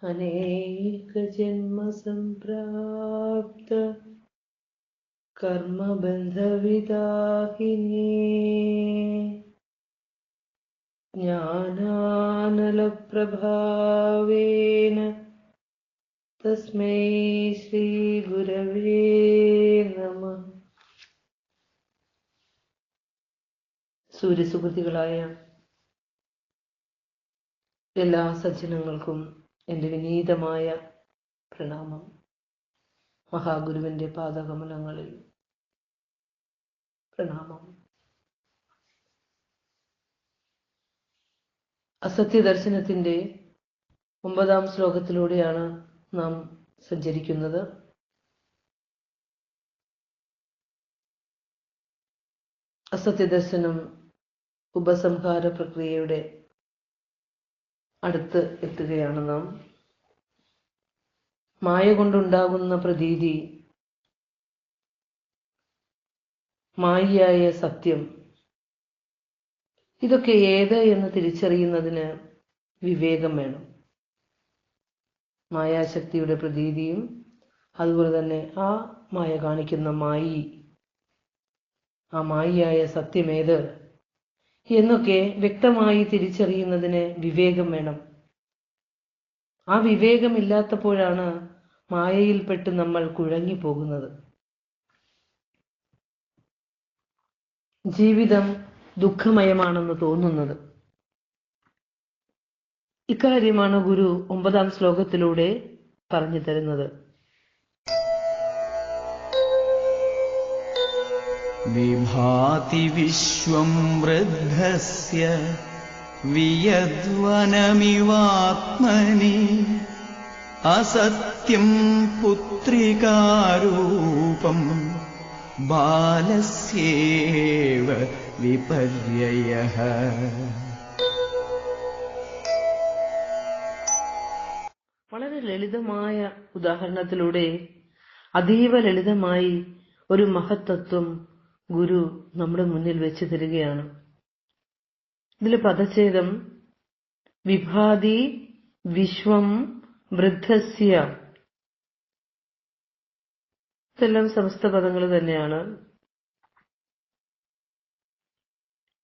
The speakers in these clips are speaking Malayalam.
अनेक जन्म संप्राप्त कर्म बंधविदाहिने ज्ञानानलप्रभावेन तस्मै श्री गुरवे नमः. സൂര്യസുഹൃത്തുക്കളായ എല്ലാ സജ്ജനങ്ങൾക്കും എൻ്റെ വിനീതമായ പ്രണാമം. മഹാഗുരുവിൻ്റെ പാദകമലങ്ങളിൽ പ്രണാമം. അസത്യദർശനത്തിൻ്റെ 9-ാം ശ്ലോകത്തിലൂടെയാണ് നാം സഞ്ചരിക്കുന്നത്. അസത്യദർശനം ഉപസംഹാര പ്രക്രിയയുടെ അടുത്ത് എത്തുകയാണ് നാം. മായ കൊണ്ടുണ്ടാകുന്ന പ്രതീതി, മായയായ സത്യം, ഇതൊക്കെ ഏത് എന്ന് തിരിച്ചറിയുന്നതിന് വിവേകം വേണം. മായാശക്തിയുടെ പ്രതീതിയും അതുപോലെ തന്നെ ആ മായ കാണിക്കുന്ന ആ മായയായ സത്യമേത് എന്നൊക്കെ വ്യക്തമായി തിരിച്ചറിയുന്നതിന് വിവേകം വേണം. ആ വിവേകമില്ലാത്തപ്പോഴാണ് മായയിൽപ്പെട്ട് നമ്മൾ കുഴങ്ങിപ്പോകുന്നത്. ജീവിതം ദുഃഖമയമാണെന്ന് തോന്നുന്നത്. ഇക്കാര്യമാണ് ഗുരു 9-ാം ശ്ലോകത്തിലൂടെ പറഞ്ഞു തരുന്നത്. വിഭാതി വിശ്വം വൃദ്ധസ്യ വിയദ്വനമിവാത്മനി അസത്യം പുത്രികാരൂപം ബാലസ്യേവ വിപര്യയഃ. വളരെ ലളിതമായ ഉദാഹരണത്തിലൂടെ അതീവ ലളിതമായി ഒരു മഹത്തത്വം ഗുരു നമ്മുടെ മുന്നിൽ വെച്ച് തരികയാണ്. ഇതിൽ പദച്ഛേദം വിഭാതി വിശ്വം വൃദ്ധസ്യ, ഇതെല്ലാം സമസ്ത പദങ്ങൾ തന്നെയാണ്.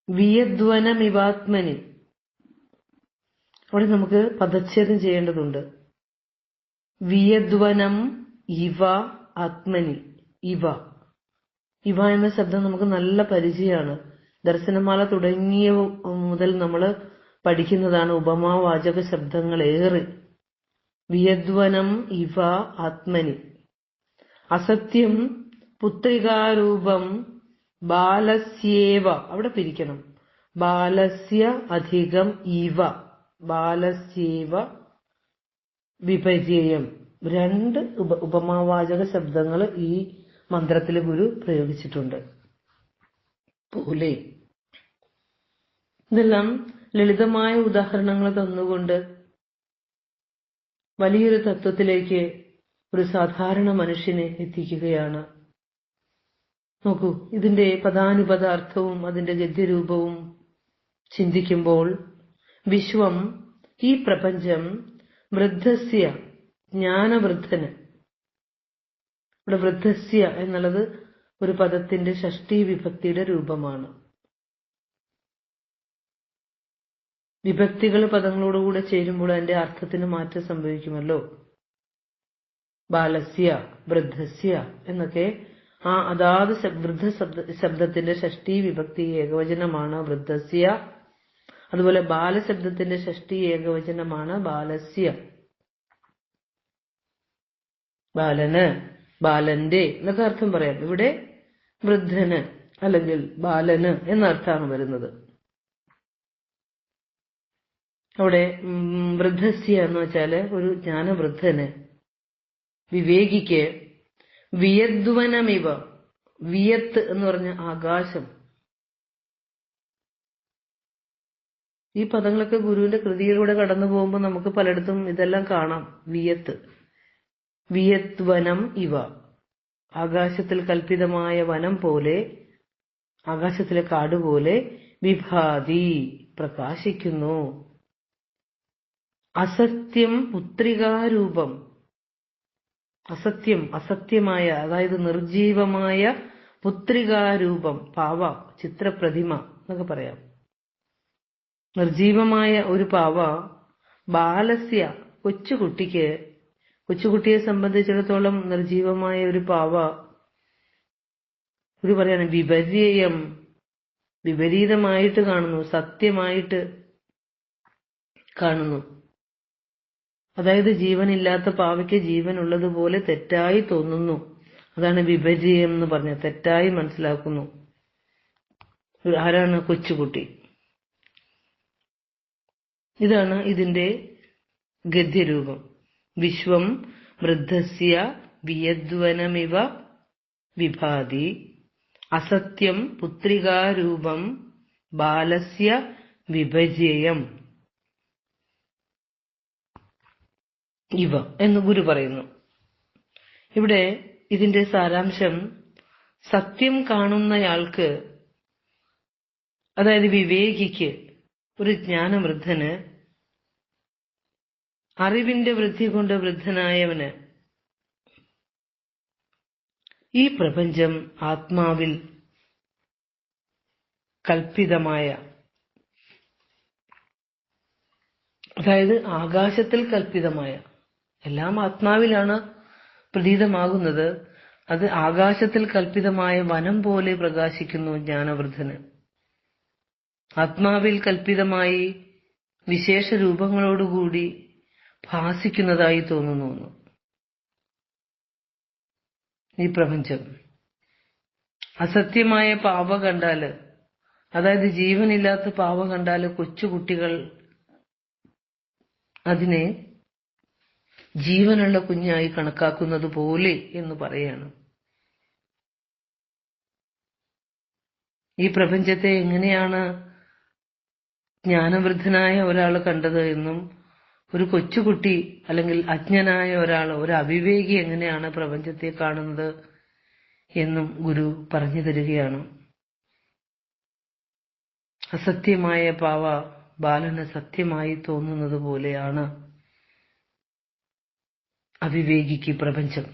വിയദ്വനമിവാത്മനി, അവിടെ നമുക്ക് പദച്ഛേദം ചെയ്യേണ്ടതുണ്ട്. വിയദ്വനം ഇവ ആത്മനി. ഇവ എന്ന ശബ്ദം നമുക്ക് നല്ല പരിചയമാണ്. ദർശനമാല തുടങ്ങിയ മുതൽ നമ്മൾ പഠിക്കുന്നതാണ് ഉപമാവാചക ശബ്ദങ്ങൾ ഏറെ. വിയദ്വനം ഇവ ആത്മനി. അസത്യം പുത്രികാരൂപം ബാലസ്യേവ, അവിടെ പിരിക്കണം. ബാലസ്യ അധികം ഇവ, ബാലസ്യേവ വിപര്യം. 2 ഉപമാവാചക ശബ്ദങ്ങൾ ഈ മന്ത്രത്തിൽ ഗുരു പ്രയോഗിച്ചിട്ടുണ്ട്. പോലെ ഇതെല്ലാം ലളിതമായ ഉദാഹരണങ്ങൾ തന്നുകൊണ്ട് വലിയൊരു തത്വത്തിലേക്ക് ഒരു സാധാരണ മനുഷ്യനെ എത്തിക്കുകയാണ്. നോക്കൂ, ഇതിന്റെ പദാനുപദാർത്ഥവും അതിന്റെ ഗദ്യരൂപവും ചിന്തിക്കുമ്പോൾ വിശ്വം, ഈ പ്രപഞ്ചം, വൃദ്ധസ്യ ജ്ഞാനവൃദ്ധന്. ഇവിടെ വൃദ്ധസ്യ എന്നുള്ളത് ഒരു പദത്തിന്റെ ഷഷ്ഠി വിഭക്തിയുടെ രൂപമാണ്. വിഭക്തികൾ പദങ്ങളോടുകൂടെ ചേരുമ്പോൾ അതിന്റെ അർത്ഥത്തിന് മാറ്റം സംഭവിക്കുമല്ലോ. ബാലസ്യ, വൃദ്ധസ്യ എന്നൊക്കെ അതാത് വൃദ്ധ ശബ്ദത്തിന്റെ ഷഷ്ഠി വിഭക്തി ഏകവചനമാണ് വൃദ്ധസ്യ. അതുപോലെ ബാലശബ്ദത്തിന്റെ ഷഷ്ഠി ഏകവചനമാണ് ബാലസ്യ. ബാലന്, ബാലന്റെ എന്നൊക്കെ അർത്ഥം പറയാം. ഇവിടെ വൃദ്ധന് അല്ലെങ്കിൽ ബാലന് എന്നർത്ഥമാണ് വരുന്നത്. അവിടെ വൃദ്ധസ്യ എന്ന് വെച്ചാല് ഒരു ജ്ഞാനവൃദ്ധന്, വിവേകിക്ക്. വിയദ്വനമിവ, വിയത്ത് എന്ന് പറഞ്ഞ ആകാശം. ഈ പദങ്ങളൊക്കെ ഗുരുവിന്റെ കൃതിയിലൂടെ കടന്നു പോകുമ്പോൾ നമുക്ക് പലയിടത്തും ഇതെല്ലാം കാണാം. വിയദ്വനം ഇവ, ആകാശത്തിൽ കൽപ്പിതമായ വനം പോലെ ആകാശത്തിലെ കാട് പോലെ വിഭാതി പ്രകാശിക്കുന്നു. അസത്യം പുത്രികാരൂപം, അസത്യം അസത്യമായ, അതായത് നിർജീവമായ പുത്രികാരൂപം, പാവ, ചിത്രപ്രതിമ എന്നൊക്കെ പറയാം. നിർജീവമായ ഒരു പാവ ബാലസ്യ, കൊച്ചുകുട്ടിയെ സംബന്ധിച്ചിടത്തോളം നിർജീവമായ ഒരു പാവ, ഒരു പറയാണ് വിപര്യം, വിപരീതമായിട്ട് കാണുന്നു, സത്യമായിട്ട് കാണുന്നു. അതായത് ജീവനില്ലാത്ത പാവയ്ക്ക് ജീവൻ ഉള്ളതുപോലെ തെറ്റായി തോന്നുന്നു. അതാണ് വിപര്യം എന്ന് പറഞ്ഞ, തെറ്റായി മനസ്സിലാക്കുന്നു. ആരാണ്? കൊച്ചുകുട്ടി. ഇതാണ് ഇതിന്റെ ഗദ്യരൂപം. വിശ്വം വൃദ്ധസ്യ വിയദ്വനമിവ വിഭാതി, അസത്യം പുത്രികാരൂപം ബാലസ്യ വിഭജ്യം ഇവ എന്ന് ഗുരു പറയുന്നു. ഇവിടെ ഇതിന്റെ സാരാംശം, സത്യം കാണുന്നയാൾക്ക്, അതായത് വിവേകിക്ക്, ഒരു ജ്ഞാനവൃദ്ധന്, അറിവിന്റെ വൃദ്ധി കൊണ്ട് വൃദ്ധനായവന് ഈ പ്രപഞ്ചം ആത്മാവിൽ കൽപ്പിതമായ, അതായത് ആകാശത്തിൽ കൽപ്പിതമായ, എല്ലാം ആത്മാവിലാണ് പ്രതീതമാകുന്നത്. അത് ആകാശത്തിൽ കൽപ്പിതമായ വനം പോലെ പ്രകാശിക്കുന്നു ജ്ഞാനവൃദ്ധന്. ആത്മാവിൽ കൽപ്പിതമായി വിശേഷ രൂപങ്ങളോടുകൂടി ഭാസിക്കുന്നതായി തോന്നുന്നു ഈ പ്രപഞ്ചം. അസത്യമായ പാവ കണ്ടാല്, അതായത് ജീവനില്ലാത്ത പാവ കണ്ടാല് കൊച്ചുകുട്ടികൾ അതിനെ ജീവനുള്ള കുഞ്ഞായി കണക്കാക്കുന്നത് പോലെ എന്ന് പറയാണ്. ഈ പ്രപഞ്ചത്തെ എങ്ങനെയാണ് ജ്ഞാനവൃദ്ധനായ ഒരാൾ കണ്ടത് എന്നും, ഒരു കൊച്ചുകുട്ടി അല്ലെങ്കിൽ അജ്ഞനായ ഒരാൾ, ഒരു അവിവേകി എങ്ങനെയാണ് പ്രപഞ്ചത്തെ കാണുന്നത് എന്നും ഗുരു പറഞ്ഞു തരികയാണ്. അസത്യമായ പാവ ബാലന് സത്യമായി തോന്നുന്നത് പോലെയാണ് അവിവേകിക്ക് പ്രപഞ്ചം.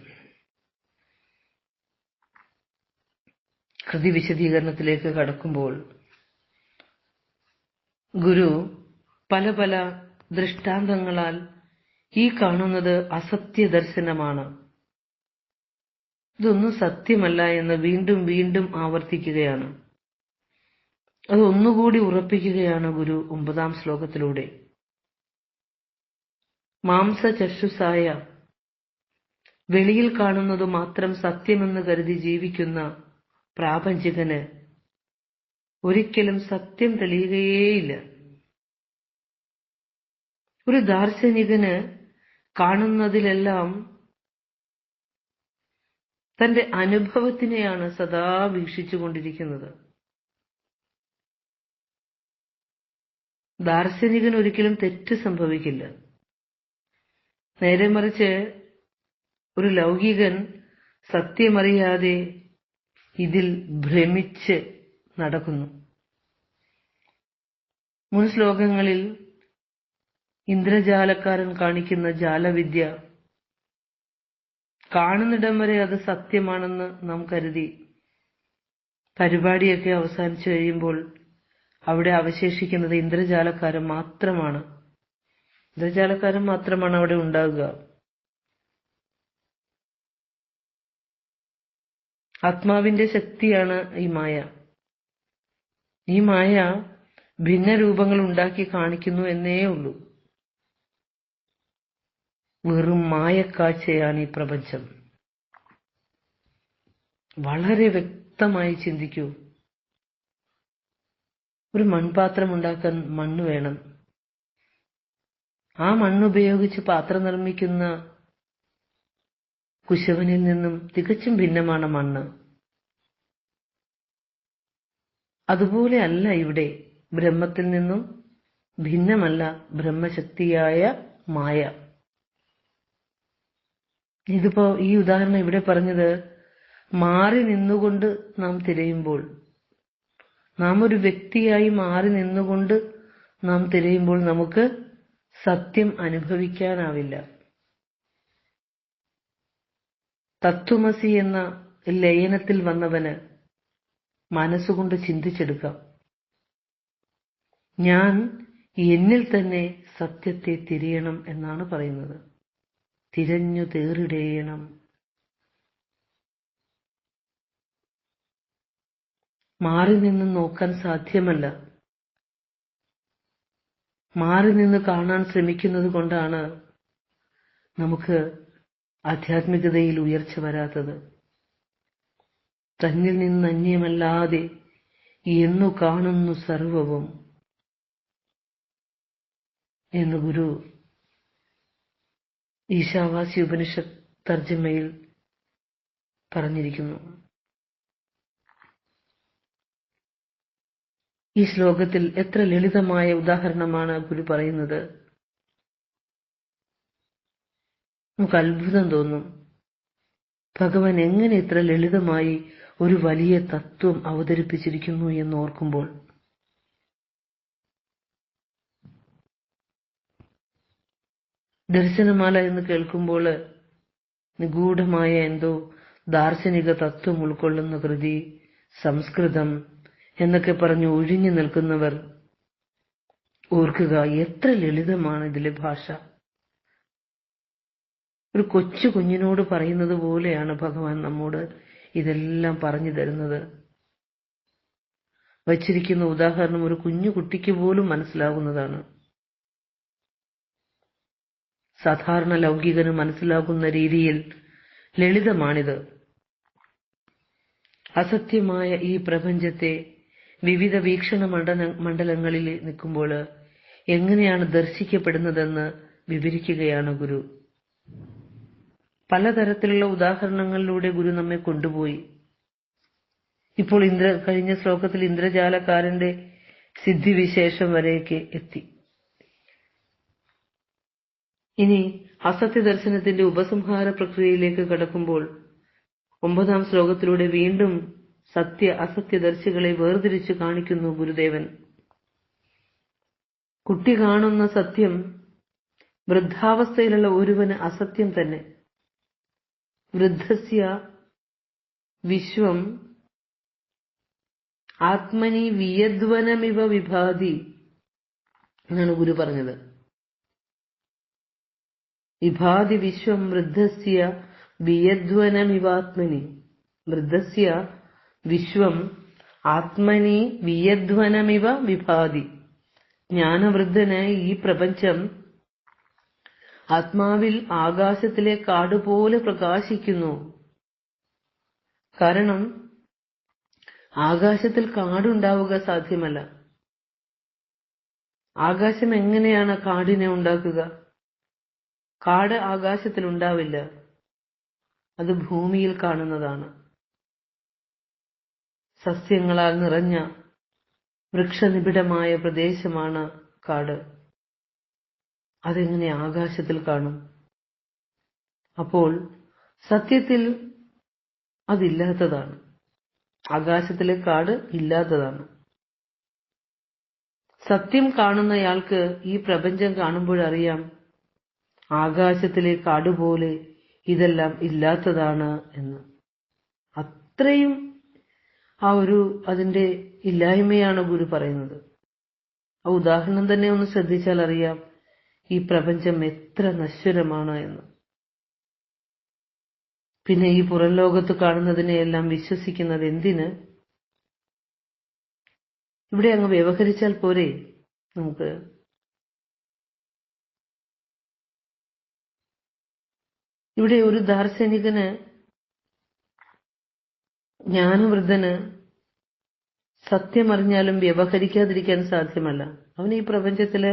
കൃതി വിശദീകരണത്തിലേക്ക് കടക്കുമ്പോൾ ഗുരു പല പല ദൃഷ്ടാന്തങ്ങളാൽ ഈ കാണുന്നത് അസത്യ ദർശനമാണ്, ഇതൊന്നും സത്യമല്ല എന്ന് വീണ്ടും വീണ്ടും ആവർത്തിക്കുകയാണ്. അത് ഒന്നുകൂടി ഉറപ്പിക്കുകയാണ് ഗുരു 9-ാം ശ്ലോകത്തിലൂടെ. മാംസചക്ഷുസായ, വെളിയിൽ കാണുന്നത് മാത്രം സത്യമെന്ന് കരുതി ജീവിക്കുന്ന പ്രാപഞ്ചികന് ഒരിക്കലും സത്യം തെളിയുകയേയില്ല. ഒരു ദാർശനികന് കാണുന്നതിലെല്ലാം തന്റെ അനുഭവത്തിനെയാണ് സദാ വീക്ഷിച്ചുകൊണ്ടിരിക്കുന്നത്. ദാർശനികൻ ഒരിക്കലും തെറ്റ് സംഭവിക്കില്ല. നേരെ മറിച്ച് ഒരു ലൗകികൻ സത്യമറിയാതെ ഇതിൽ ഭ്രമിച്ച് നടക്കുന്നു. മുൻ ശ്ലോകങ്ങളിൽ ഇന്ദ്രജാലക്കാരൻ കാണിക്കുന്ന ജാലവിദ്യ, കാണുന്നിടം വരെ അത് സത്യമാണെന്ന് നാം കരുതി പരിപാടിയൊക്കെ അവസാനിച്ചു കഴിയുമ്പോൾ അവിടെ അവശേഷിക്കുന്നത് ഇന്ദ്രജാലക്കാരൻ മാത്രമാണ്. ഇന്ദ്രജാലക്കാരൻ മാത്രമാണ് അവിടെ ഉണ്ടാകുക. ആത്മാവിന്റെ ശക്തിയാണ് ഈ മായ. ഈ മായ ഭിന്ന രൂപങ്ങൾ ഉണ്ടാക്കി കാണിക്കുന്നു എന്നേ ഉള്ളൂ. വെറും മായക്കാഴ്ചയാണ് ഈ പ്രപഞ്ചം. വളരെ വ്യക്തമായി ചിന്തിക്കൂ. ഒരു മൺപാത്രം ഉണ്ടാക്കാൻ മണ്ണ് വേണം. ആ മണ്ണുപയോഗിച്ച് പാത്രം നിർമ്മിക്കുന്ന കുശവനിൽ നിന്നും തികച്ചും ഭിന്നമാണ് മണ്ണ്. അതുപോലെ അല്ല ഇവിടെ. ബ്രഹ്മത്തിൽ നിന്നും ഭിന്നമല്ല ബ്രഹ്മശക്തിയായ മായ. ഇതിപ്പോ ഈ ഉദാഹരണം ഇവിടെ പറഞ്ഞത് മാറി നിന്നുകൊണ്ട് നാം തിരയുമ്പോൾ, നാം ഒരു വ്യക്തിയായി മാറി നിന്നുകൊണ്ട് നാം തിരയുമ്പോൾ നമുക്ക് സത്യം അനുഭവിക്കാനാവില്ല. തത്വമസി എന്ന ലയനത്തിൽ വന്നവന് മനസ്സുകൊണ്ട് ചിന്തിച്ചെടുക്കാം, ഞാൻ എന്നിൽ തന്നെ സത്യത്തെ തിരയണം എന്നാണ് പറയുന്നത്. തിരഞ്ഞു തേറിടേണം. മാറി നിന്ന് നോക്കാൻ സാധ്യമല്ല. മാറി നിന്ന് കാണാൻ ശ്രമിക്കുന്നത് കൊണ്ടാണ് നമുക്ക് ആധ്യാത്മികതയിൽ ഉയർച്ച വരാത്തത്. തന്നിൽ നിന്ന് അന്യമല്ലാതെ എന്നു കാണുന്നു സർവവും എന്ന് ഗുരു ഈശാവാസ്യ ഉപനിഷത്ത് തർജ്ജമയിൽ പറഞ്ഞിരിക്കുന്നു. ഈ ശ്ലോകത്തിൽ എത്ര ലളിതമായ ഉദാഹരണമാണ് ഗുരു പറയുന്നത്. നമുക്ക് അത്ഭുതം തോന്നും. ഭഗവാൻ എങ്ങനെ ഇത്ര ലളിതമായി ഒരു വലിയ തത്വം അവതരിപ്പിച്ചിരിക്കുന്നു എന്ന് ഓർക്കുമ്പോൾ. ദർശനമാല എന്ന് കേൾക്കുമ്പോൾ നിഗൂഢമായ എന്തോ ദാർശനിക തത്വം ഉൾക്കൊള്ളുന്ന കൃതി, സംസ്കൃതം എന്നൊക്കെ പറഞ്ഞ് ഒഴിഞ്ഞു നിൽക്കുന്നവർ ഓർക്കുക, എത്ര ലളിതമാണ് ഇതിലെ ഭാഷ. ഒരു കൊച്ചു കുഞ്ഞിനോട് പറയുന്നത് പോലെയാണ് ഭഗവാൻ നമ്മോട് ഇതെല്ലാം പറഞ്ഞു തരുന്നത്. വച്ചിരിക്കുന്ന ഉദാഹരണം ഒരു കുഞ്ഞു കുട്ടിക്ക് പോലും മനസ്സിലാകുന്നതാണ്. സാധാരണ ലൗകികന് മനസ്സിലാകുന്ന രീതിയിൽ ലളിതമാണിത്. അസത്യമായ ഈ പ്രപഞ്ചത്തെ വിവിധ വീക്ഷണ മണ്ഡലങ്ങളിൽ നിൽക്കുമ്പോൾ എങ്ങനെയാണ് ദർശിക്കപ്പെടുന്നതെന്ന് വിവരിക്കുകയാണ് ഗുരു. പലതരത്തിലുള്ള ഉദാഹരണങ്ങളിലൂടെ ഗുരു നമ്മെ കൊണ്ടുപോയി. ഇപ്പോൾ കഴിഞ്ഞ ശ്ലോകത്തിൽ ഇന്ദ്രജാലക്കാരന്റെ സിദ്ധിവിശേഷം വരെയൊക്കെ എത്തി. ഇനി അസത്യ ദർശനത്തിന്റെ ഉപസംഹാര പ്രക്രിയയിലേക്ക് കടക്കുമ്പോൾ 9-ാം ശ്ലോകത്തിലൂടെ വീണ്ടും സത്യ അസത്യദർശികളെ വേർതിരിച്ചു കാണിക്കുന്നു ഗുരുദേവൻ. കുട്ടി കാണുന്ന സത്യം വൃദ്ധാവസ്ഥയിലുള്ള ഒരുവന് അസത്യം തന്നെ. വൃദ്ധസ്യ വിശ്വം ആത്മനി വിയദ്വനമിവ വിഭാതി എന്നാണ് ഗുരു പറഞ്ഞത്. വിഭാതി വിശ്വം വൃദ്ധസ്യ വിയദ്വനമിവാത്മനി. വൃദ്ധസ്യ വിശ്വം ആത്മനി വിയദ്വനമിവ വിഭാതി. ജ്ഞാനവൃദ്ധന് ഈ പ്രപഞ്ചം ആത്മാവിൽ ആകാശത്തിലെ കാടുപോലെ പ്രകാശിക്കുന്നു. കാരണം ആകാശത്തിൽ കാടുണ്ടാവുക സാധ്യമല്ല. ആകാശം എങ്ങനെയാണ് കാടിനെ ഉണ്ടാക്കുക? കാട് ആകാശത്തിൽ ഉണ്ടാവില്ല. അത് ഭൂമിയിൽ കാണുന്നതാണ്. സസ്യങ്ങളാൽ നിറഞ്ഞ വൃക്ഷനിബിഡമായ പ്രദേശമാണ് കാട്. അതെങ്ങനെ ആകാശത്തിൽ കാണും? അപ്പോൾ സത്യത്തിൽ അതില്ലാത്തതാണ്. ആകാശത്തിലെ കാട് ഇല്ലാത്തതാണ്. സത്യം കാണുന്നയാൾക്ക് ഈ പ്രപഞ്ചം കാണുമ്പോഴറിയാം ആകാശത്തിലെ കാടുപോലെ ഇതെല്ലാം ഇല്ലാത്തതാണ് എന്ന്. അത്രയും അതിന്റെ ഇല്ലായ്മയാണ് ഗുരു പറയുന്നത്. ആ ഉദാഹരണം തന്നെ ഒന്ന് ശ്രദ്ധിച്ചാൽ അറിയാം ഈ പ്രപഞ്ചം എത്ര നശ്വരമാണ് എന്ന്. പിന്നെ ഈ പുറം ലോകത്ത് കാണുന്നതിനെയെല്ലാം വിശ്വസിക്കുന്നത് എന്തിന്? ഇവിടെ അങ്ങ് വ്യവഹരിച്ചാൽ പോരെ നമുക്ക്. ഇവിടെ ഒരു ദാർശനികന്, ജ്ഞാനവൃദ്ധന് സത്യമറിഞ്ഞാലും വ്യവഹരിക്കാതിരിക്കാൻ സാധ്യമല്ല. അവൻ ഈ പ്രപഞ്ചത്തില്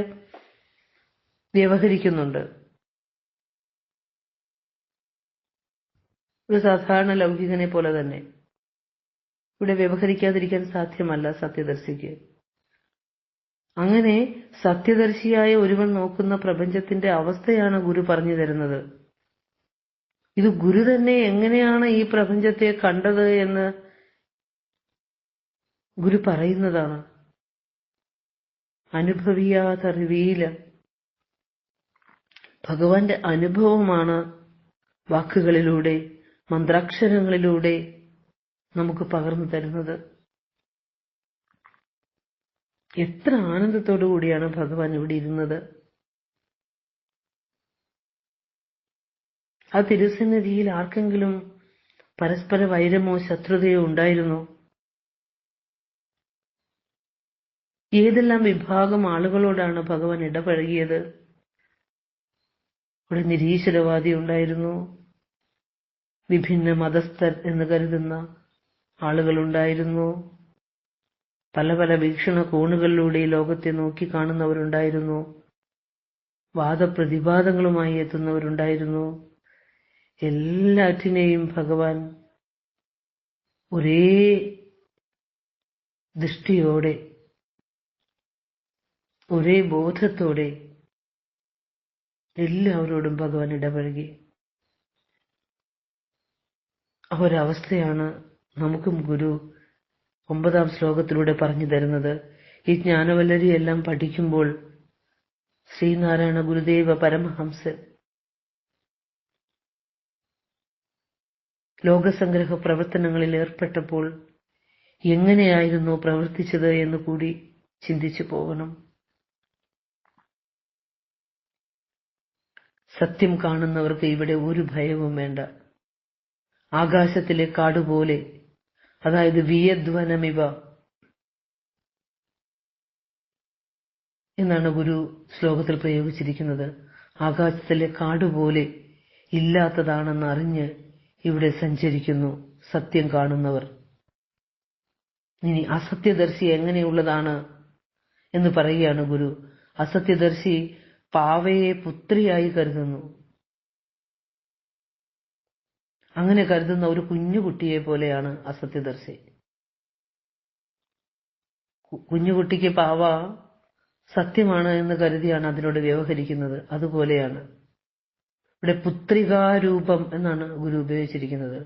വ്യവഹരിക്കുന്നുണ്ട്. ഒരു സാധാരണ ലൗകികനെ പോലെ തന്നെ ഇവിടെ വ്യവഹരിക്കാതിരിക്കാൻ സാധ്യമല്ല സത്യദർശിക്ക്. അങ്ങനെ സത്യദർശിയായ ഒരുവൻ നോക്കുന്ന പ്രപഞ്ചത്തിന്റെ അവസ്ഥയാണ് ഗുരു പറഞ്ഞു തരുന്നത്. ഇത് ഗുരു തന്നെ എങ്ങനെയാണ് ഈ പ്രപഞ്ചത്തെ കണ്ടത് എന്ന് ഗുരു പറയുന്നതാണ്. അനുഭവിയാതറിവീല. ഭഗവാന്റെ അനുഭവമാണ് വാക്കുകളിലൂടെ, മന്ത്രാക്ഷരങ്ങളിലൂടെ നമുക്ക് പകർന്നു തരുന്നത്. എത്ര ആനന്ദത്തോടു കൂടിയാണ് ഭഗവാൻ ഇവിടെ ഇരുന്നത്. ആ തിരുസന്നിധിയിൽ ആർക്കെങ്കിലും പരസ്പര വൈരമോ ശത്രുതയോ ഉണ്ടായിരുന്നോ? ഏതെല്ലാം വിഭാഗം ആളുകളോടാണ് ഭഗവാൻ ഇടപഴകിയത്? ഇവിടെ നിരീശ്വരവാദി ഉണ്ടായിരുന്നു, വിഭിന്ന മതസ്ഥർ എന്ന് കരുതുന്ന ആളുകളുണ്ടായിരുന്നു, പല പല വീക്ഷണകോണുകളിലൂടെ ലോകത്തെ നോക്കിക്കാണുന്നവരുണ്ടായിരുന്നു, വാദപ്രതിവാദങ്ങളുമായി എത്തുന്നവരുണ്ടായിരുന്നു. എല്ലാറ്റിനെയും ഭഗവാൻ ഒരേ ദൃഷ്ടിയോടെ, ഒരേ ബോധത്തോടെ എല്ലാവരോടും ഭഗവാൻ ഇടപഴകി. ആ ഒരവസ്ഥയാണ് നമുക്കും ഗുരു 9-ാം ശ്ലോകത്തിലൂടെ പറഞ്ഞു തരുന്നത്. ഈ ജ്ഞാനവല്ലരിയെല്ലാം പഠിക്കുമ്പോൾ ശ്രീനാരായണ ഗുരുദേവ പരമഹംസൻ ലോകസംഗ്രഹ പ്രവർത്തനങ്ങളിൽ ഏർപ്പെട്ടപ്പോൾ എങ്ങനെയായിരുന്നു പ്രവർത്തിച്ചത് എന്ന് കൂടി ചിന്തിച്ചു പോകണം. സത്യം കാണുന്നവർക്ക് ഇവിടെ ഒരു ഭയവും വേണ്ട. ആകാശത്തിലെ കാടുപോലെ, അതായത് വിയദ്വനമിവ എന്നാണ് ഗുരു ശ്ലോകത്തിൽ പ്രയോഗിച്ചിരിക്കുന്നത്. ആകാശത്തിലെ കാടുപോലെ ഇല്ലാത്തതാണെന്ന് അറിഞ്ഞ് ഇവിടെ സഞ്ചരിക്കുന്നു സത്യം കാണുന്നവർ. ഇനി അസത്യദർശി എങ്ങനെയുള്ളതാണ് എന്ന് പറയുകയാണ് ഗുരു. അസത്യദർശി പാവയെ പുത്രിയായി കരുതുന്നു. അങ്ങനെ കരുതുന്ന ഒരു കുഞ്ഞുകുട്ടിയെ പോലെയാണ് അസത്യദർശി. കുഞ്ഞുകുട്ടിക്ക് പാവ സത്യമാണ് എന്ന് കരുതിയാണ് അതിനോട് വ്യവഹരിക്കുന്നത്. അതുപോലെയാണ് ഇവിടെ പുത്രികാരൂപം എന്നാണ് ഗുരു ഉപയോഗിച്ചിരിക്കുന്നത്.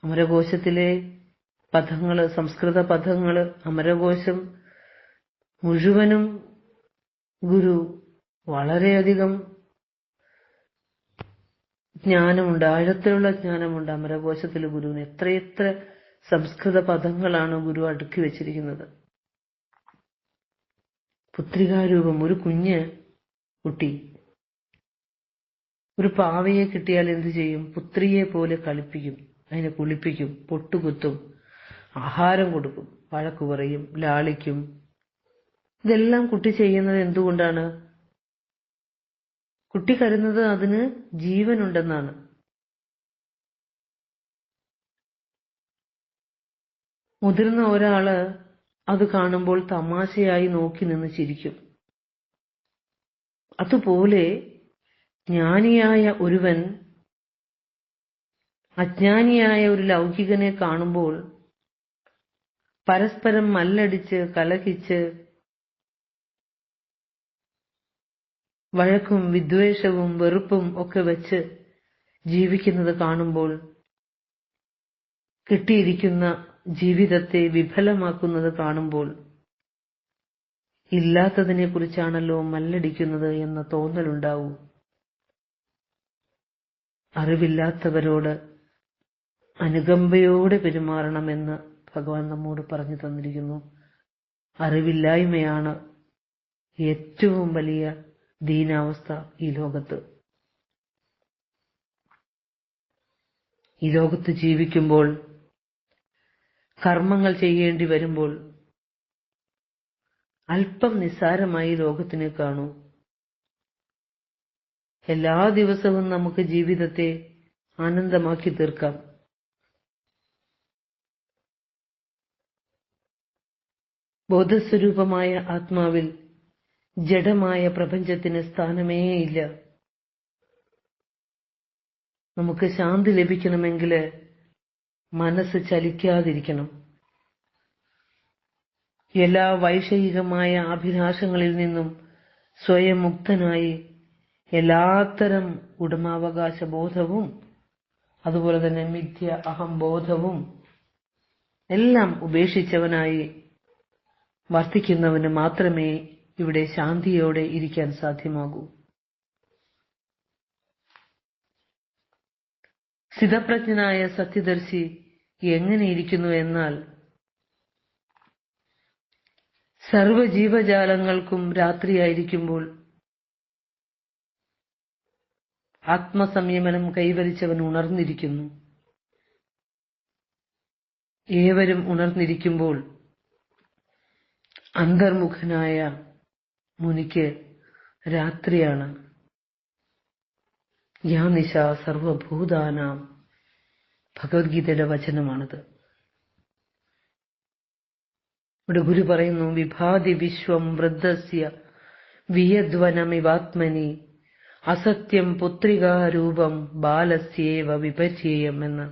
അമരകോശത്തിലെ പദങ്ങള്, സംസ്കൃത പദങ്ങള്, അമരകോശം മുഴുവനും ഗുരു വളരെയധികം ജ്ഞാനമുണ്ട്, ആഴത്തിലുള്ള ജ്ഞാനമുണ്ട് അമരകോശത്തിൽ ഗുരുവിന്. എത്രയെത്ര സംസ്കൃത പദങ്ങളാണ് ഗുരു അടുക്കി വെച്ചിരിക്കുന്നത്. പുത്രികാരൂപം, ഒരു കുഞ്ഞ് കുട്ടി. ഒരു പാവയെ കിട്ടിയാൽ എന്തു ചെയ്യും? പുത്രിയെ പോലെ കളിപ്പിക്കും, അതിനെ കുളിപ്പിക്കും, പൊട്ടുകുത്തും, ആഹാരം കൊടുക്കും, വഴക്കു പറയും, ലാളിക്കും. ഇതെല്ലാം കുട്ടി ചെയ്യുന്നത് എന്തുകൊണ്ടാണ്? കുട്ടി കരുതുന്നത് അതിന് ജീവനുണ്ടെന്നാണ്. മുതിർന്ന ഒരാള് അത് കാണുമ്പോൾ തമാശയായി നോക്കി നിന്ന് ചിരിക്കും. അതുപോലെ ജ്ഞാനിയായ ഒരുവൻ അജ്ഞാനിയായ ഒരു ലൗകികനെ കാണുമ്പോൾ പരസ്പരം മല്ലടിച്ച് കലഹിച്ച് വഴക്കും വിദ്വേഷവും വെറുപ്പും ഒക്കെ വെച്ച് ജീവിക്കുന്നത് കാണുമ്പോൾ, കിട്ടിയിരിക്കുന്ന ജീവിതത്തെ വിഫലമാക്കുന്നത് കാണുമ്പോൾ, ഇല്ലാത്തതിനെ കുറിച്ചാണല്ലോ മല്ലടിക്കുന്നത് എന്ന തോന്നലുണ്ടാവും. അറിവില്ലാത്തവരോട് അനുകമ്പയോടെ പെരുമാറണമെന്ന് ഭഗവാൻ നമ്മോട് പറഞ്ഞു തന്നിരിക്കുന്നു. അറിവില്ലായ്മയാണ് ഏറ്റവും വലിയ ദീനാവസ്ഥ ഈ ലോകത്ത്. ഈ ലോകത്ത് ജീവിക്കുമ്പോൾ, കർമ്മങ്ങൾ ചെയ്യേണ്ടി വരുമ്പോൾ അല്പം നിസ്സാരമായി ലോകത്തിനെ കാണൂ. എല്ലാ ദിവസവും നമുക്ക് ജീവിതത്തെ ആനന്ദമാക്കി തീർക്കാം. ബോധസ്വരൂപമായ ആത്മാവിൽ ജഡമായ പ്രപഞ്ചത്തിന് സ്ഥാനമേയില്ല. നമുക്ക് ശാന്തി ലഭിക്കണമെങ്കിൽ മനസ്സ് ചലിക്കാതിരിക്കണം. എല്ലാ വൈഷയികമായ അഭിലാഷങ്ങളിൽ നിന്നും സ്വയം മുക്തനായി എല്ലാത്തരം ഉടമാവകാശ ബോധവും അതുപോലെ തന്നെ മിഥ്യ അഹംബോധവും എല്ലാം ഉപേക്ഷിച്ചവനായി വർത്തിക്കുന്നവന് മാത്രമേ ഇവിടെ ശാന്തിയോടെ ഇരിക്കാൻ സാധ്യമാകൂ. സ്ഥിതപ്രജ്ഞനായ സത്യദർശി എങ്ങനെയിരിക്കുന്നു എന്നാൽ, സർവജീവജാലങ്ങൾക്കും രാത്രിയായിരിക്കുമ്പോൾ ആത്മസംയമനം കൈവരിച്ചവൻ ഉണർന്നിരിക്കുന്നു. ഏവരും ഉണർന്നിരിക്കുമ്പോൾ അന്തർമുഖനായ മുനിക്ക് രാത്രിയാണ്. യാ നിശ സർവഭൂതാനാം, ഭഗവത്ഗീതയുടെ വചനമാണിത്. ഇവിടെ ഗുരു പറയുന്നു, വിഭാതി വിശ്വം വൃദ്ധസ്യ വിയദ്വനമിവാത്മനി അസത്യം പുത്രികാരൂപം ബാലസ്യേവ വിപര്യേയം എന്ന്.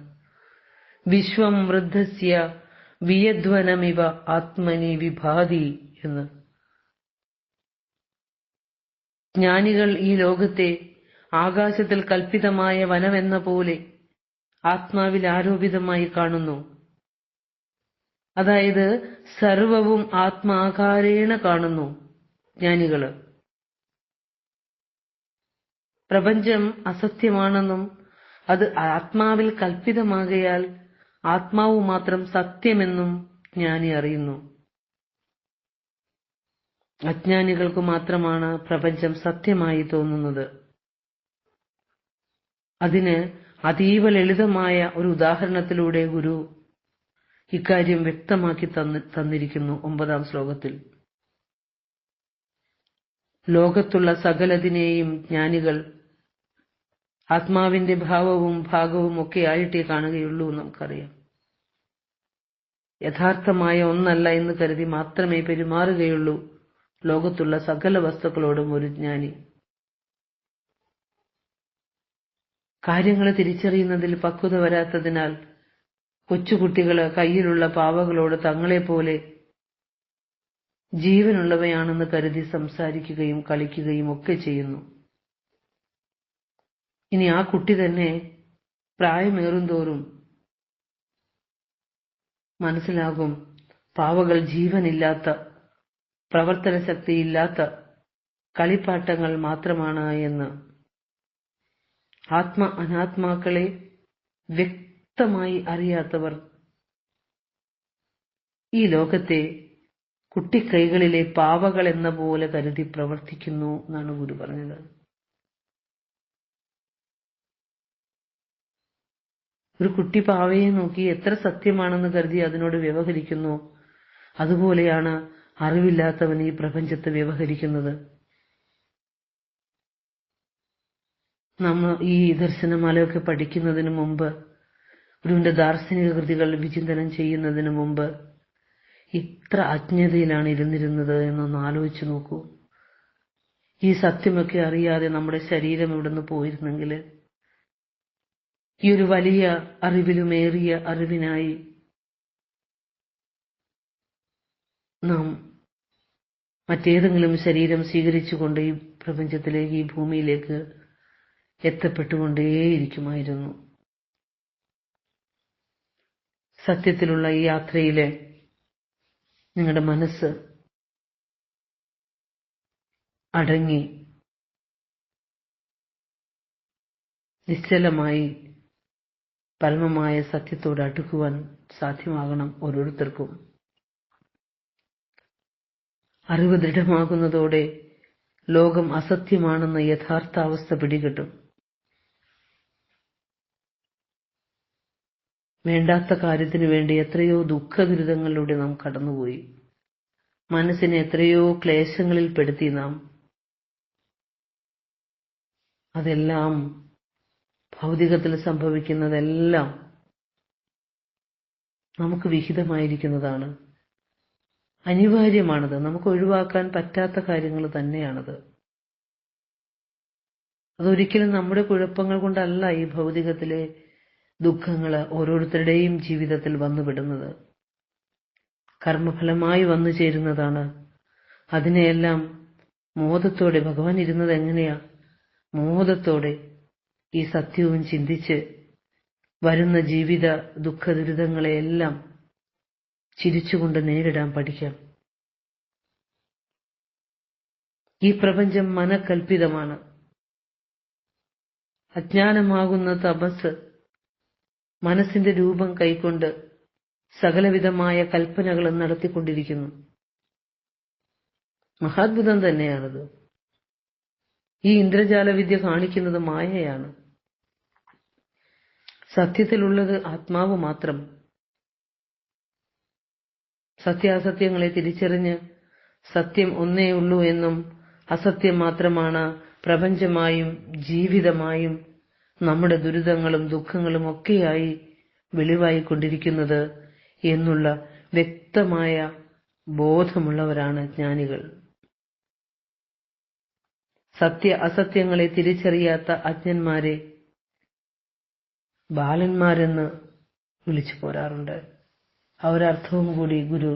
വിശ്വം വൃദ്ധസ്യ വിയദ്വനമിവ ആത്മനി വിഭാതി എന്ന്. ജ്ഞാനികൾ ഈ ലോകത്തെ ആകാശത്തിൽ കൽപ്പിതമായ വനമെന്ന പോലെ ആത്മാവിൽ ആരോപിതമായി കാണുന്നു. അതായത് സർവവും ആത്മാകാരേണ കാണുന്നു ജ്ഞാനികള്. പ്രപഞ്ചം അസത്യമാണെന്നും അത് ആത്മാവിൽ കൽപ്പിതമാകയാൽ ആത്മാവ് മാത്രം സത്യമെന്നും ജ്ഞാനി അറിയുന്നു. അജ്ഞാനികൾക്ക് മാത്രമാണ് പ്രപഞ്ചം സത്യമായി തോന്നുന്നത്. അതിന് അതീവ ലളിതമായ ഒരു ഉദാഹരണത്തിലൂടെ ഗുരു ഇക്കാര്യം വ്യക്തമാക്കി തന്നിരിക്കുന്നു 9-ാം ശ്ലോകത്തിൽ. ലോകത്തുള്ള സകലതിനെയും ജ്ഞാനികൾ ആത്മാവിന്റെ ഭാവവും ഭാഗവും ഒക്കെ ആയിട്ടേ കാണുകയുള്ളൂ. നമുക്കറിയാം, യഥാർത്ഥമായ ഒന്നല്ല എന്ന് കരുതി മാത്രമേ പെരുമാറുകയുള്ളൂ ലോകത്തുള്ള സകല വസ്തുക്കളോടും ഒരു ജ്ഞാനി. കാര്യങ്ങളെ തിരിച്ചറിയുന്നതിൽ പക്വത വരാത്തതിനാൽ കൊച്ചുകുട്ടികള് കയ്യിലുള്ള പാവകളോട് തങ്ങളെപ്പോലെ ജീവനുള്ളവയാണെന്ന് കരുതി സംസാരിക്കുകയും കളിക്കുകയും ഒക്കെ ചെയ്യുന്നു. ഇനി ആ കുട്ടി തന്നെ പ്രായമേറും തോറും മനസ്സിലാകും പാവകൾ ജീവനില്ലാത്ത, പ്രവർത്തന ശക്തിയില്ലാത്ത കളിപ്പാട്ടങ്ങൾ മാത്രമാണ് എന്ന്. ആത്മ അനാത്മാക്കളെ വ്യക്തമായി അറിയാത്തവർ ഈ ലോകത്തെ കുട്ടിക്കൈകളിലെ പാവകൾ എന്ന പോലെ കരുതി പ്രവർത്തിക്കുന്നു എന്നാണ് ഗുരു പറഞ്ഞത്. ഒരു കുട്ടി പാവയെ നോക്കി എത്ര സത്യമാണെന്ന് കരുതി അതിനോട് വ്യവഹരിക്കുന്നു, അതുപോലെയാണ് അറിവില്ലാത്തവൻ ഈ പ്രപഞ്ചത്തെ വ്യവഹരിക്കുന്നത്. നമ്മൾ ഈ ദർശനമാലയൊക്കെ പഠിക്കുന്നതിന് മുമ്പ്, ഗുരുവിന്റെ ദാർശനിക കൃതികൾ വിചിന്തനം ചെയ്യുന്നതിന് മുമ്പ് ഇത്ര അജ്ഞതയിലാണ് ഇരുന്നിരുന്നത് എന്നൊന്ന് ആലോചിച്ചു നോക്കൂ. ഈ സത്യമൊക്കെ അറിയാതെ നമ്മുടെ ശരീരം ഇവിടുന്ന് പോയിരുന്നെങ്കിൽ, ഈ ഒരു വലിയ അറിവിലുമേറിയ അറിവിനായി നാം മറ്റേതെങ്കിലും ശരീരം സ്വീകരിച്ചുകൊണ്ട് ഈ പ്രപഞ്ചത്തിലേക്ക്, ഈ ഭൂമിയിലേക്ക് എത്തപ്പെട്ടുകൊണ്ടേയിരിക്കുമായിരുന്നു. സത്യത്തിലുള്ള ഈ യാത്രയിലെ നിങ്ങളുടെ മനസ്സ് അടങ്ങി നിശ്ചലമായി പരമമായ സത്യത്തോട് അടുക്കുവാൻ സാധ്യമാകണം ഓരോരുത്തർക്കും. അറിവ് ദൃഢമാകുന്നതോടെ ലോകം അസത്യമാണെന്ന യഥാർത്ഥ അവസ്ഥ പിടികിട്ടും. വേണ്ടാത്ത കാര്യത്തിനു വേണ്ടി എത്രയോ ദുഃഖദുരിതങ്ങളിലൂടെ നാം കടന്നുപോയി. മനസ്സിനെ എത്രയോ ക്ലേശങ്ങളിൽ പെടുത്തി നാം. അതെല്ലാം, ഭൗതികത്തിൽ സംഭവിക്കുന്നതെല്ലാം നമുക്ക് വിഹിതമായിരിക്കുന്നതാണ്, അനിവാര്യമാണത്, നമുക്ക് ഒഴിവാക്കാൻ പറ്റാത്ത കാര്യങ്ങൾ തന്നെയാണത്. അതൊരിക്കലും നമ്മുടെ കുഴപ്പങ്ങൾ കൊണ്ടല്ല ഈ ഭൗതികത്തിലെ ദുഃഖങ്ങൾ ഓരോരുത്തരുടെയും ജീവിതത്തിൽ വന്നുവിടുന്നത്. കർമ്മഫലമായി വന്നു ചേരുന്നതാണ്. അതിനെയെല്ലാം മോദത്തോടെ ഭഗവാൻ ഇരുന്നത് എങ്ങനെയാ? മോദത്തോടെ ഈ സത്യവും ചിന്തിച്ച് വരുന്ന ജീവിത ദുഃഖ ദുരിതങ്ങളെയെല്ലാം ചിരിച്ചുകൊണ്ട് നേരിടാൻ പഠിക്കാം. ഈ പ്രപഞ്ചം മനക്കൽപ്പിതമാണ്. അജ്ഞാനമാകുന്ന തപസ് മനസ്സിന്റെ രൂപം കൈക്കൊണ്ട് സകലവിധമായ കൽപ്പനകളും നടത്തിക്കൊണ്ടിരിക്കുന്നു. മഹാത്ഭുതം തന്നെയാണത്. ഈ ഇന്ദ്രജാല വിദ്യ കാണിക്കുന്നത് മായയാണ്. സത്യത്തിലുള്ളത് ആത്മാവ് മാത്രം. സത്യാസത്യങ്ങളെ തിരിച്ചറിഞ്ഞ് സത്യം ഒന്നേ ഉള്ളൂ എന്നും അസത്യം മാത്രമാണ് പ്രപഞ്ചമായും ജീവിതമായും നമ്മുടെ ദുരിതങ്ങളും ദുഃഖങ്ങളും ഒക്കെയായി വെളിവായിക്കൊണ്ടിരിക്കുന്നത് എന്നുള്ള വ്യക്തമായ ബോധമുള്ളവരാണ് ജ്ഞാനികൾ. സത്യ അസത്യങ്ങളെ തിരിച്ചറിയാത്ത അജ്ഞന്മാരെ ബാലന്മാരെന്ന് വിളിച്ചു പോരാറുണ്ട്. ആ ഒരർത്ഥവും കൂടി ഗുരു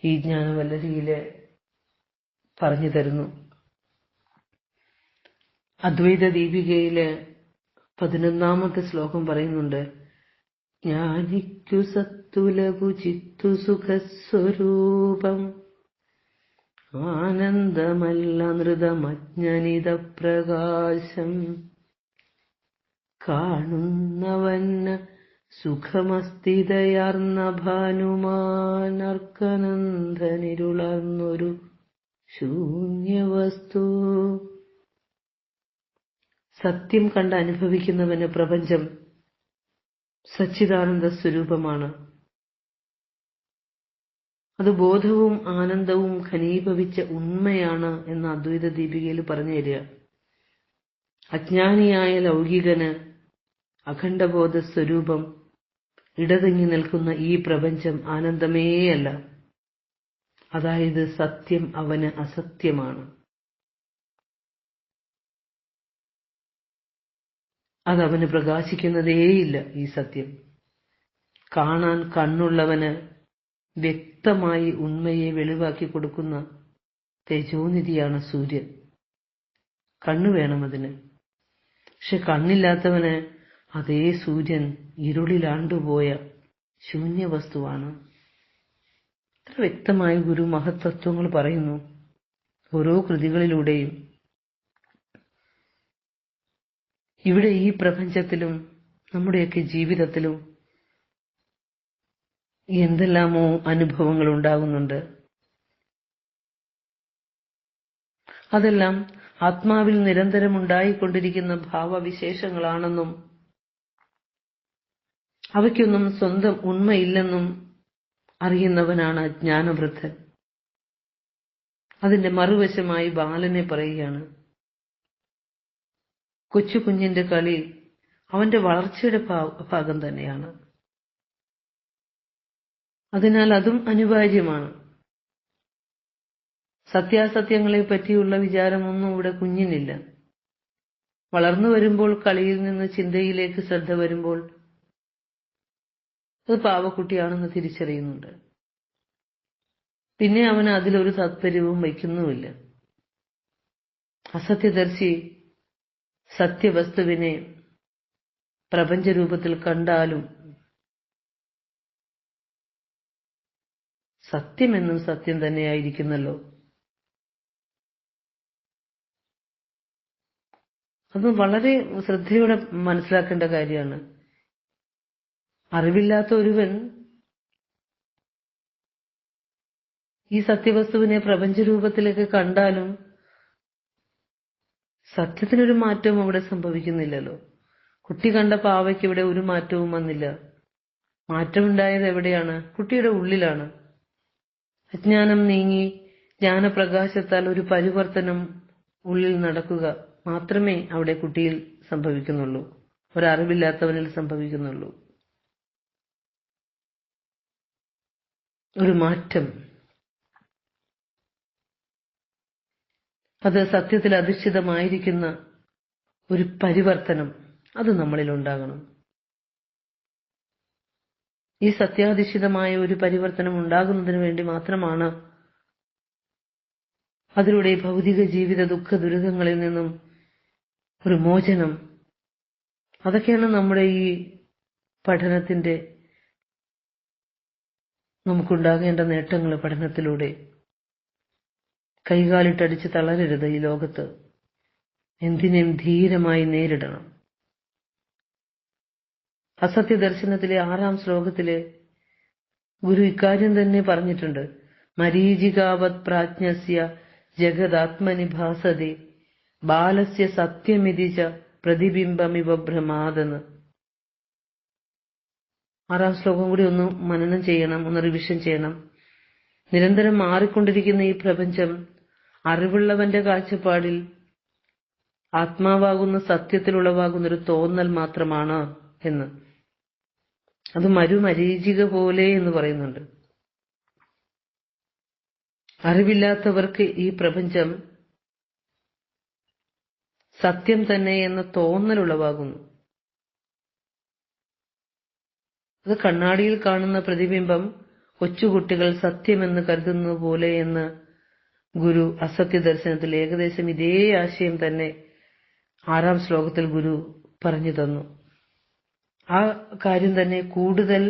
ഈ ജ്ഞാനവല്ലരിയില് പറഞ്ഞു തരുന്നു. അദ്വൈത ദീപികയില് 11ാമത്തെ ശ്ലോകം പറയുന്നുണ്ട്: ജ്ഞാനിക്കു സത്തുലകു ചിത്തു സുഖസ്വരൂപം ആനന്ദമല്ല നൃതമജ്ഞനിത പ്രകാശം കാണുന്നവന് സുഖമസ്ഥിതയാർന്ന ഭാനുമാനർക്കനന്ദനിരുളർന്നൊരു ശൂന്യവസ്തു. സത്യം കണ്ട് അനുഭവിക്കുന്നവന് പ്രപഞ്ചം സച്ചിദാനന്ദ സ്വരൂപമാണ്. അത് ബോധവും ആനന്ദവും ഘനീഭവിച്ച ഉണ്മയാണ് എന്ന് അദ്വൈത ദീപികയിൽ പറഞ്ഞു തരിക. അജ്ഞാനിയായ ലൗകികന് അഖണ്ഡബോധ സ്വരൂപം ഇടതിങ്ങി നിൽക്കുന്ന ഈ പ്രപഞ്ചം ആനന്ദമേയല്ല. അതായത് സത്യം അവന് അസത്യമാണ്. അതവന് പ്രകാശിക്കുന്നതേയില്ല. ഈ സത്യം കാണാൻ കണ്ണുള്ളവന് വ്യക്തമായി ഉണ്മയെ വെളിവാക്കി കൊടുക്കുന്ന തേജോനിധിയാണ് സൂര്യൻ. കണ്ണു വേണം അതിന്. പക്ഷെ കണ്ണില്ലാത്തവന് അതേ സൂര്യൻ ഇരുളിലാണ്ടുപോയ ശൂന്യവസ്തുവാണ്. ഇത്ര വ്യക്തമായി ഗുരു മഹത്തത്വങ്ങൾ പറയുന്നു ഓരോ കൃതികളിലൂടെയും. ഇവിടെ ഈ പ്രപഞ്ചത്തിലും നമ്മുടെയൊക്കെ ജീവിതത്തിലും എന്തെല്ലാമോ അനുഭവങ്ങൾ ഉണ്ടാകുന്നുണ്ട്. അതെല്ലാം ആത്മാവിൽ നിരന്തരം ഉണ്ടായിക്കൊണ്ടിരിക്കുന്ന ഭാവവിശേഷങ്ങളാണെന്നും അവയ്ക്കൊന്നും സ്വന്തം ഉണ്മയില്ലെന്നും അറിയുന്നവനാണ് ജ്ഞാനവൃദ്ധൻ. അതിന്റെ മറുവശമായി ബാലനെ പറയുകയാണ്: കൊച്ചു കുഞ്ഞിന്റെ കളി അവന്റെ വളർച്ചയുടെ ഭാഗം തന്നെയാണ്. അതിനാൽ അതും അനിവാര്യമാണ്. സത്യാസത്യങ്ങളെ പറ്റിയുള്ള വിചാരമൊന്നും ഇവിടെ കുഞ്ഞിനില്ല. വളർന്നു വരുമ്പോൾ കളിയിൽ നിന്ന് ചിന്തയിലേക്ക് ശ്രദ്ധ വരുമ്പോൾ അത് പാവക്കുട്ടിയാണെന്ന് തിരിച്ചറിയുന്നുണ്ട്. പിന്നെ അവന് അതിലൊരു താത്പര്യവും വയ്ക്കുന്നുമില്ല. അസത്യദർശി സത്യവസ്തുവിനെ പ്രപഞ്ചരൂപത്തിൽ കണ്ടാലും സത്യമെന്നും സത്യം തന്നെയായിരിക്കുന്നല്ലോ. അത് വളരെ ശ്രദ്ധയോടെ മനസ്സിലാക്കേണ്ട കാര്യമാണ്. അറിവില്ലാത്ത ഒരുവൻ ഈ സത്യവസ്തുവിനെ പ്രപഞ്ചരൂപത്തിലേക്ക് കണ്ടാലും സത്യത്തിനൊരു മാറ്റവും അവിടെ സംഭവിക്കുന്നില്ലല്ലോ. കുട്ടി കണ്ട പാവയ്ക്ക് ഇവിടെ ഒരു മാറ്റവും വന്നില്ല. മാറ്റമുണ്ടായത് എവിടെയാണ്? കുട്ടിയുടെ ഉള്ളിലാണ്. അജ്ഞാനം നീങ്ങി ജ്ഞാനപ്രകാശത്താൽ ഒരു പരിവർത്തനം ഉള്ളിൽ നടക്കുക മാത്രമേ അവിടെ കുട്ടിയിൽ സംഭവിക്കുന്നുള്ളൂ, ഒരറിവില്ലാത്തവനിൽ സംഭവിക്കുന്നുള്ളൂ. ഒരു മാറ്റം, അത് സത്യത്തിൽ അധിഷ്ഠിതമായിരിക്കുന്ന ഒരു പരിവർത്തനം, അത് നമ്മളിൽ ഉണ്ടാകണം. ഈ സത്യാധിഷ്ഠിതമായ ഒരു പരിവർത്തനം ഉണ്ടാകുന്നതിന് വേണ്ടി മാത്രമാണ് അതിലൂടെ ഭൗതിക ജീവിത ദുഃഖ ദുരിതങ്ങളിൽ നിന്നും ഒരു മോചനം. അതൊക്കെയാണ് നമ്മുടെ ഈ പഠനത്തിന്റെ നമുക്കുണ്ടാകേണ്ട നേട്ടങ്ങൾ പഠനത്തിലൂടെ കൈകാലിട്ടടിച്ച് തളരരുത്. ഈ ലോകത്ത് എന്തിനേയും ധീരമായി നേരിടണം. അസത്യദർശനത്തിലെ 6-ാം ശ്ലോകത്തിലെ ഗുരു ഇക്കാര്യം തന്നെ പറഞ്ഞിട്ടുണ്ട്. മരീചികാവത് പ്രാജ്ഞസ്യ ജഗദാത്മനി ഭാസതേ ബാലസ്യ സത്യമിതി ച പ്രതിബിംബമിവ ഭ്രമാതെന്ന്. 6-ാം ശ്ലോകം കൂടി ഒന്ന് മനനം ചെയ്യണം, ഒന്ന് റിവിഷൻ ചെയ്യണം. നിരന്തരം മാറിക്കൊണ്ടിരിക്കുന്ന ഈ പ്രപഞ്ചം അറിവുള്ളവന്റെ കാഴ്ചപ്പാടിൽ ആത്മാവാകുന്ന സത്യത്തിലുളവാകുന്നൊരു തോന്നൽ മാത്രമാണ് എന്ന്. അത് മരുമരീചിക പോലെ എന്ന് പറയുന്നുണ്ട്. അറിവില്ലാത്തവർക്ക് ഈ പ്രപഞ്ചം സത്യം തന്നെ എന്ന തോന്നലുളവാകുന്നു. അത് കണ്ണാടിയിൽ കാണുന്ന പ്രതിബിംബം കൊച്ചുകുട്ടികൾ സത്യമെന്ന് കരുതുന്നത് പോലെ എന്ന് ഗുരു അസത്യദർശനത്തിൽ ഏകദേശം ഇതേ ആശയം തന്നെ 6-ാം ശ്ലോകത്തിൽ ഗുരു പറഞ്ഞു തന്നു. ആ കാര്യം തന്നെ കൂടുതൽ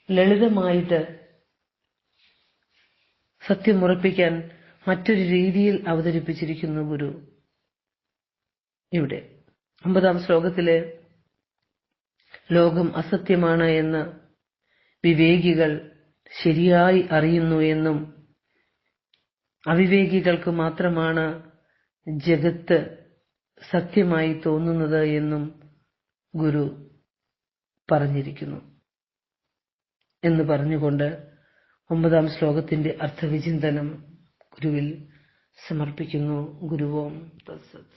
ലളിതമായിട്ട് സത്യമുറപ്പിക്കാൻ മറ്റൊരു രീതിയിൽ അവതരിപ്പിച്ചിരിക്കുന്നു ഗുരു ഇവിടെ. 9-ാം ശ്ലോകത്തിലെ ലോകം അസത്യമാണ് എന്ന് വിവേകികൾ ശരിയായി അറിയുന്നു എന്നും അവിവേകികൾക്ക് മാത്രമാണ് ജഗത്ത് സത്യമായി തോന്നുന്നത് എന്നും ഗുരു പറഞ്ഞിരിക്കുന്നു എന്ന് പറഞ്ഞുകൊണ്ട് 9-ാം ശ്ലോകത്തിന്റെ അർത്ഥവിചിന്തനം ഗുരുവിൽ സമർപ്പിക്കുന്നു. ഗുരുവോം തത്സത്.